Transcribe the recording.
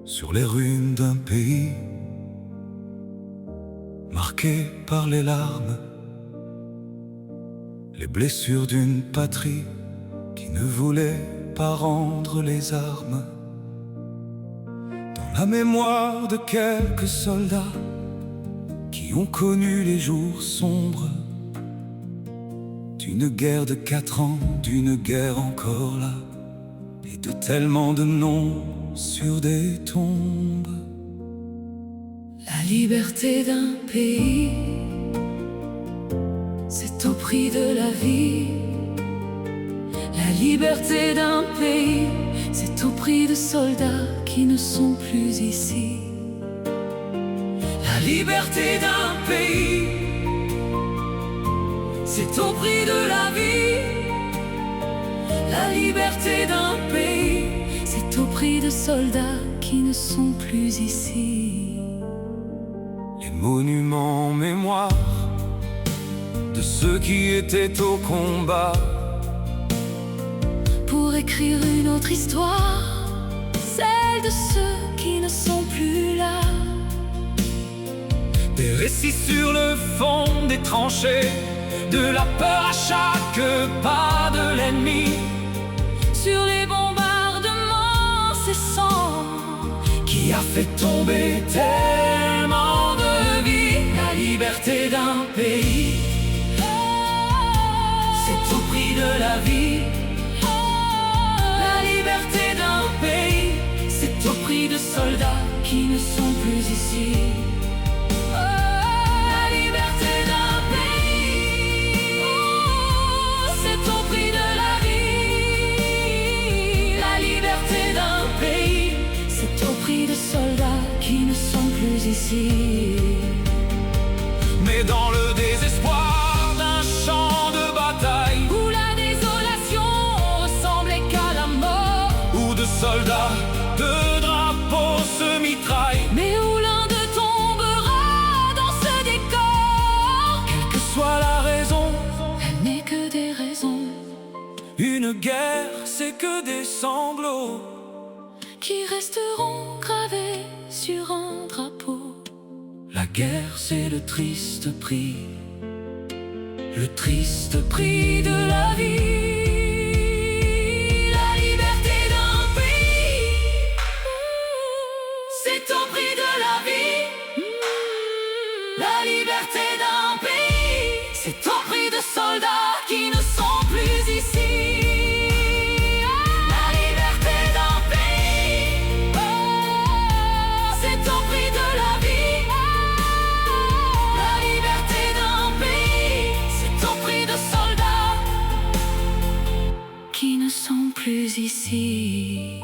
Sur les ruines d'un pays marqué par les larmes, les blessures d'une patrie qui ne voulait pas rendre les armes, dans la mémoire de quelques soldats qui ont connu les jours sombres d'une guerre de 4 ans, d'une guerre encore là, et de tellement de noms sur des tombes. La liberté d'un pays, c'est au prix de la vie. La liberté d'un pays, c'est au prix de soldats qui ne sont plus ici. La liberté d'un pays, c'est au prix de la vie. La liberté d'un pays, c'est au prix de soldats qui ne sont plus ici. Les monuments en mémoire de ceux qui étaient au combat, pour écrire une autre histoire, celle de ceux qui ne sont plus là. Des récits sur le fond des tranchées, de la peur à chaque pas de l'ennemi, sur les bombardements cessants qui a fait tomber tellement de vies. La liberté d'un pays, c'est au prix de la vie. la liberté d'un pays, C'est au prix de soldats qui ne sont plus ici. La liberté d'un pays, c'est au prix de la vie. La liberté d'un pays, c'est au prix de soldats qui ne sont plus ici. Mais dans le désespoir d'un champ de bataille, Où la désolation ressemblait qu'à la mort, où de soldats, de drapeaux se mitraillent, mais où l'un d'eux tombera dans ce décor. quelle que soit la raison, Elle n'est que des raisons une guerre c'est que des sanglots qui resteront gravés sur un drapeau. La guerre c'est le triste prix de la vie. La liberté d'un pays, c'est au prix de la vie. La liberté d'un pays, c'est au prix de soldats qui ne sont plus ici. La liberté d'un pays, c'est au prix de la vie. La liberté d'un pays, c'est au prix de soldats qui ne sont plus ici.